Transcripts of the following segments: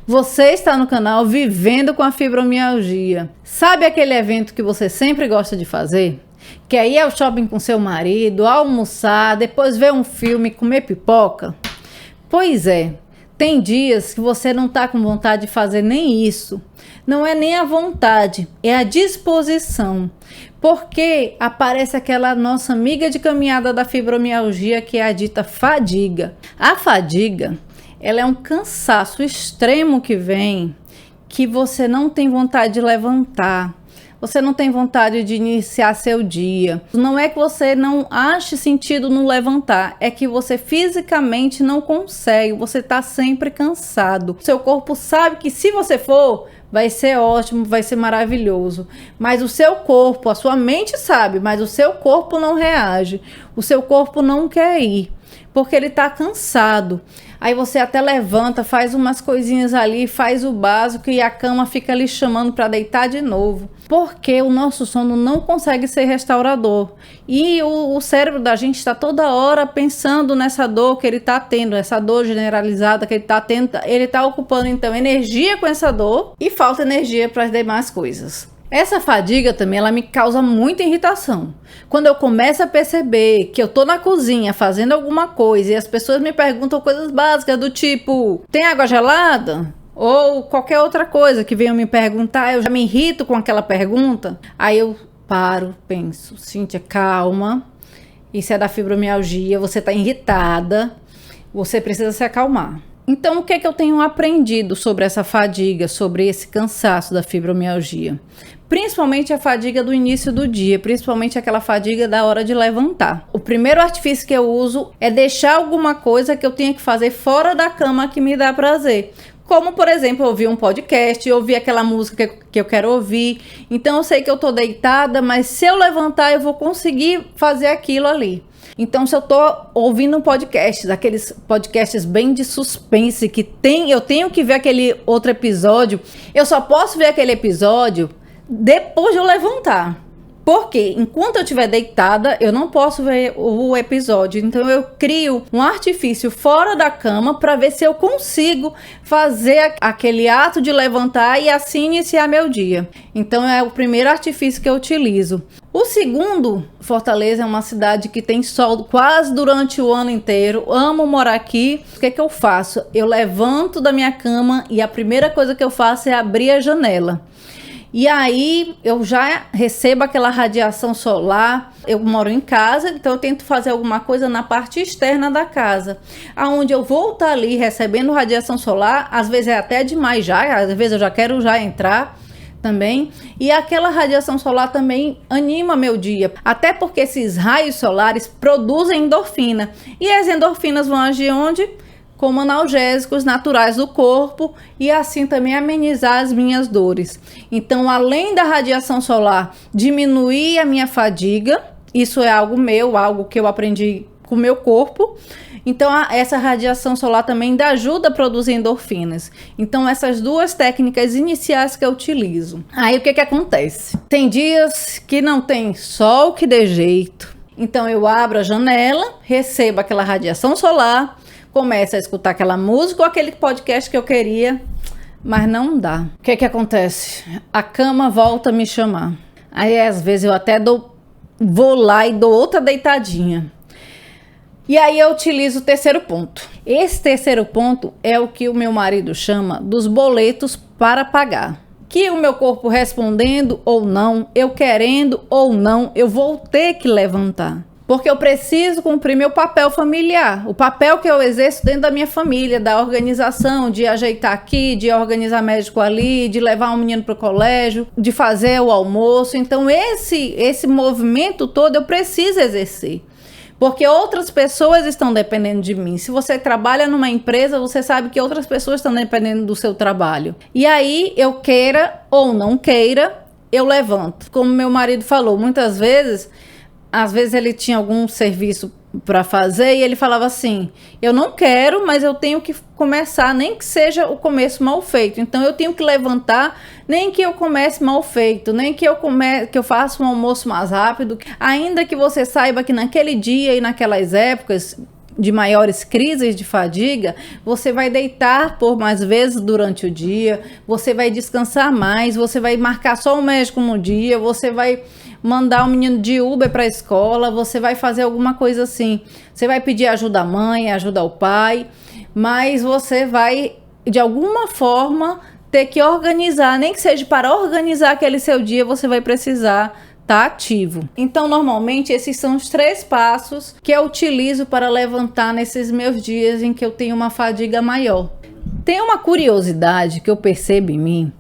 Você está no canal Vivendo com a Fibromialgia. Sabe aquele evento que você sempre gosta de fazer? Que é ir ao shopping com seu marido, almoçar, depois ver um filme, comer pipoca? Pois é, tem dias que você não está com vontade de fazer nem isso. Não é nem a vontade, é a disposição. Porque aparece aquela nossa amiga de caminhada da fibromialgia, que é a dita fadiga. A fadiga, ela é um cansaço extremo que vem, que você não tem vontade de levantar. Você não tem vontade de iniciar seu dia. Não é que você não ache sentido no levantar, é que você fisicamente não consegue, você está sempre cansado. Seu corpo sabe que se você for, vai ser ótimo, vai ser maravilhoso. Mas o seu corpo, a sua mente sabe, mas o seu corpo não reage. O seu corpo não quer ir, porque ele está cansado. Aí você até levanta, faz umas coisinhas ali, faz o básico e a cama fica ali chamando para deitar de novo. Porque o nosso sono não consegue ser restaurador. E o cérebro da gente está toda hora pensando nessa dor que ele está tendo, essa dor generalizada que ele está tendo. Ele está ocupando então energia com essa dor e falta energia para as demais coisas. Essa fadiga também, ela me causa muita irritação. Quando eu começo a perceber que eu tô na cozinha fazendo alguma coisa e as pessoas me perguntam coisas básicas do tipo, tem água gelada? Ou qualquer outra coisa que venham me perguntar, eu já me irrito com aquela pergunta. Aí eu paro, penso, Cíntia, calma, isso é da fibromialgia, você tá irritada, você precisa se acalmar. Então, o que é que eu tenho aprendido sobre essa fadiga, sobre esse cansaço da fibromialgia? Principalmente a fadiga do início do dia, principalmente aquela fadiga da hora de levantar. O primeiro artifício que eu uso é deixar alguma coisa que eu tenha que fazer fora da cama que me dá prazer. Como, por exemplo, ouvir um podcast, ouvir aquela música que eu quero ouvir. Então, eu sei que eu tô deitada, mas se eu levantar, eu vou conseguir fazer aquilo ali. Então, se eu tô ouvindo um podcast, aqueles podcasts bem de suspense, eu tenho que ver aquele outro episódio, eu só posso ver aquele episódio depois de eu levantar. Porque enquanto eu estiver deitada, eu não posso ver o episódio. Então eu crio um artifício fora da cama para ver se eu consigo fazer aquele ato de levantar e assim iniciar meu dia. Então é o primeiro artifício que eu utilizo. O segundo, Fortaleza é uma cidade que tem sol quase durante o ano inteiro. Amo morar aqui. O que é que eu faço? Eu levanto da minha cama e a primeira coisa que eu faço é abrir a janela. E aí eu já recebo aquela radiação solar. Eu moro em casa, então eu tento fazer alguma coisa na parte externa da casa, aonde eu vou estar ali recebendo radiação solar. Às vezes é até demais já, às vezes eu já quero entrar também, e aquela radiação solar também anima meu dia, até porque esses raios solares produzem endorfina, e as endorfinas vão agir onde? Como analgésicos naturais do corpo e assim também amenizar as minhas dores. Então, além da radiação solar diminuir a minha fadiga, isso é algo meu, algo que eu aprendi com o meu corpo. Então, essa radiação solar também ainda ajuda a produzir endorfinas. Então, essas duas técnicas iniciais que eu utilizo. Aí, o que que acontece? Tem dias que não tem sol que dê jeito. Então, eu abro a janela, recebo aquela radiação solar, começa a escutar aquela música ou aquele podcast que eu queria, mas não dá. O que que acontece? A cama volta a me chamar. Aí às vezes eu até vou lá e dou outra deitadinha. E aí eu utilizo o terceiro ponto. Esse terceiro ponto é o que o meu marido chama dos boletos para pagar. Que o meu corpo respondendo ou não, eu querendo ou não, eu vou ter que levantar. Porque eu preciso cumprir meu papel familiar, o papel que eu exerço dentro da minha família, da organização, de ajeitar aqui, de organizar médico ali, de levar um menino para o colégio, de fazer o almoço. Então esse movimento todo eu preciso exercer, porque outras pessoas estão dependendo de mim. Se você trabalha numa empresa, você sabe que outras pessoas estão dependendo do seu trabalho. E aí, eu queira ou não queira, eu levanto. Como meu marido falou, muitas vezes... Às vezes ele tinha algum serviço para fazer e ele falava assim, eu não quero, mas eu tenho que começar, nem que seja o começo mal feito. Então eu tenho que levantar, nem que eu comece mal feito, nem que eu faça um almoço mais rápido. Ainda que você saiba que naquele dia e naquelas épocas de maiores crises de fadiga, você vai deitar por mais vezes durante o dia, você vai descansar mais, você vai marcar só o médico no dia, você vai mandar o menino de Uber para a escola, você vai fazer alguma coisa assim. Você vai pedir ajuda à mãe, ajuda ao pai, mas você vai, de alguma forma, ter que organizar, nem que seja para organizar aquele seu dia, você vai precisar estar ativo. Então, normalmente, esses são os 3 passos que eu utilizo para levantar nesses meus dias em que eu tenho uma fadiga maior. Tem uma curiosidade que eu percebo em mim,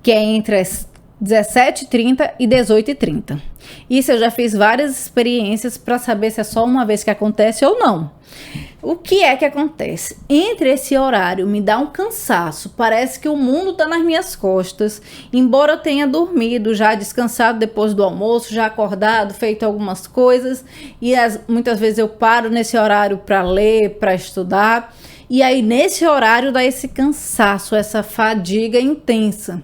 que é entre as 17h30 e 18h30. Isso eu já fiz várias experiências para saber se é só uma vez que acontece ou não. O que é que acontece? Entre esse horário me dá um cansaço, parece que o mundo está nas minhas costas, embora eu tenha dormido, já descansado depois do almoço, já acordado, feito algumas coisas, e muitas vezes eu paro nesse horário para ler, para estudar, e aí nesse horário dá esse cansaço, essa fadiga intensa.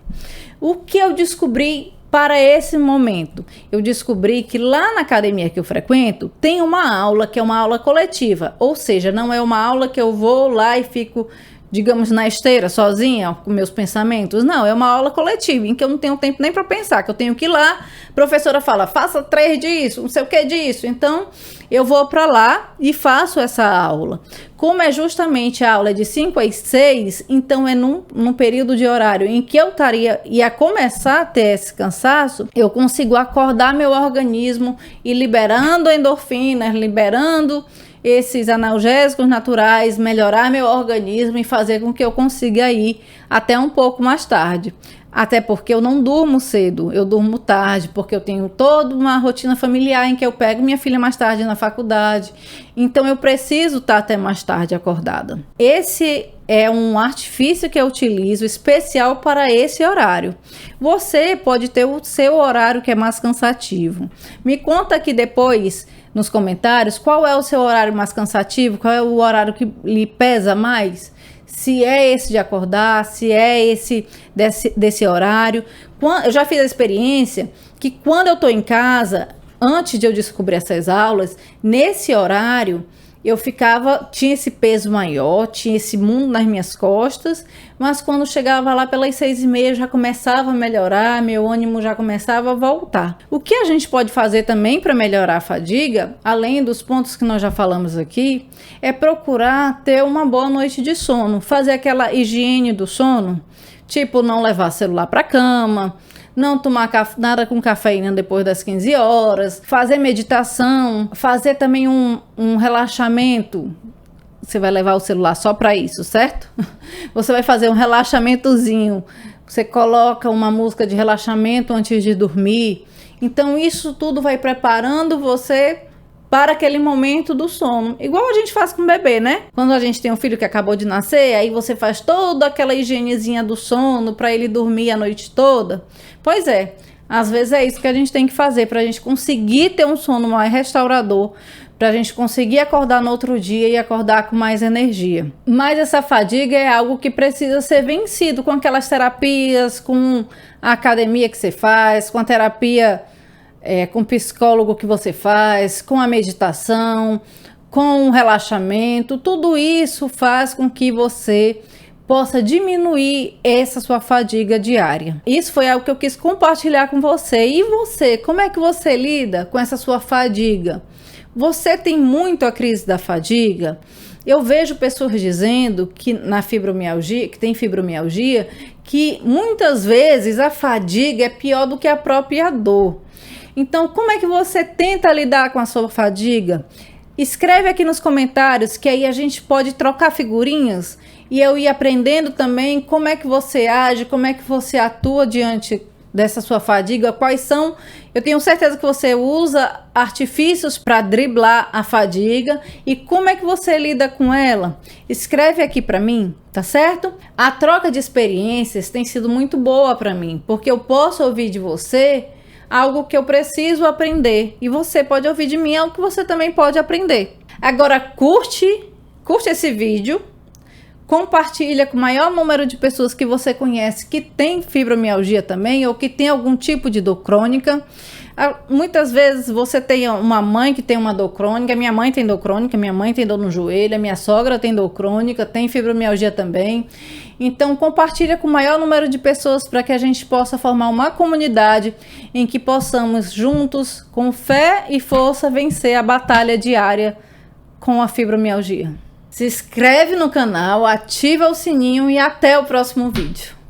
O que eu descobri para esse momento? Eu descobri que lá na academia que eu frequento, tem uma aula que é uma aula coletiva, ou seja, não é uma aula que eu vou lá e fico, digamos, na esteira, sozinha, com meus pensamentos. Não, é uma aula coletiva, em que eu não tenho tempo nem para pensar, que eu tenho que ir lá, a professora fala, faça 3 disso, não sei o que disso. Então, eu vou para lá e faço essa aula. Como é justamente a aula de 5 às 6, então é num período de horário em que eu ia começar a ter esse cansaço, eu consigo acordar meu organismo e liberando endorfinas, liberando esses analgésicos naturais, melhorar meu organismo e fazer com que eu consiga ir até um pouco mais tarde. Até porque eu não durmo cedo, eu durmo tarde, porque eu tenho toda uma rotina familiar em que eu pego minha filha mais tarde na faculdade. Então eu preciso estar até mais tarde acordada. Esse é um artifício que eu utilizo especial para esse horário. Você pode ter o seu horário que é mais cansativo. Me conta aqui depois nos comentários qual é o seu horário mais cansativo, qual é o horário que lhe pesa mais. Se é esse de acordar, se é esse desse horário. Eu já fiz a experiência que quando eu estou em casa, antes de eu descobrir essas aulas, nesse horário, eu tinha esse peso maior, tinha esse mundo nas minhas costas, mas quando chegava lá pelas 6h30, já começava a melhorar, meu ânimo já começava a voltar. O que a gente pode fazer também para melhorar a fadiga, além dos pontos que nós já falamos aqui, é procurar ter uma boa noite de sono, fazer aquela higiene do sono, tipo não levar celular para a cama, não tomar nada com cafeína depois das 15 horas, fazer meditação, fazer também um relaxamento. Você vai levar o celular só para isso, certo? Você vai fazer um relaxamentozinho. Você coloca uma música de relaxamento antes de dormir. Então isso tudo vai preparando você para aquele momento do sono. Igual a gente faz com o bebê, né? Quando a gente tem um filho que acabou de nascer, aí você faz toda aquela higienezinha do sono para ele dormir a noite toda. Pois é, às vezes é isso que a gente tem que fazer para a gente conseguir ter um sono mais restaurador, para a gente conseguir acordar no outro dia e acordar com mais energia. Mas essa fadiga é algo que precisa ser vencido com aquelas terapias, com a academia que você faz, com a terapia com o psicólogo que você faz, com a meditação, com o relaxamento. Tudo isso faz com que você possa diminuir essa sua fadiga diária. Isso foi algo que eu quis compartilhar com você. E você, como é que você lida com essa sua fadiga? Você tem muito a crise da fadiga? Eu vejo pessoas dizendo que na fibromialgia, que tem fibromialgia, que muitas vezes a fadiga é pior do que a própria dor. Então, como é que você tenta lidar com a sua fadiga? Escreve aqui nos comentários, que aí a gente pode trocar figurinhas e eu ir aprendendo também como é que você age, como é que você atua diante dessa sua fadiga, quais são. Eu tenho certeza que você usa artifícios para driblar a fadiga e como é que você lida com ela. Escreve aqui para mim, tá certo? A troca de experiências tem sido muito boa para mim, porque eu posso ouvir de você algo que eu preciso aprender e você pode ouvir de mim algo que você também pode aprender. Agora curte esse vídeo, compartilha com o maior número de pessoas que você conhece que tem fibromialgia também ou que tem algum tipo de dor crônica. Muitas vezes você tem uma mãe que tem uma dor crônica, minha mãe tem dor crônica, minha mãe tem dor no joelho, a minha sogra tem dor crônica, tem fibromialgia também. Então compartilha com o maior número de pessoas para que a gente possa formar uma comunidade em que possamos juntos, com fé e força, vencer a batalha diária com a fibromialgia. Se inscreve no canal, ativa o sininho e até o próximo vídeo.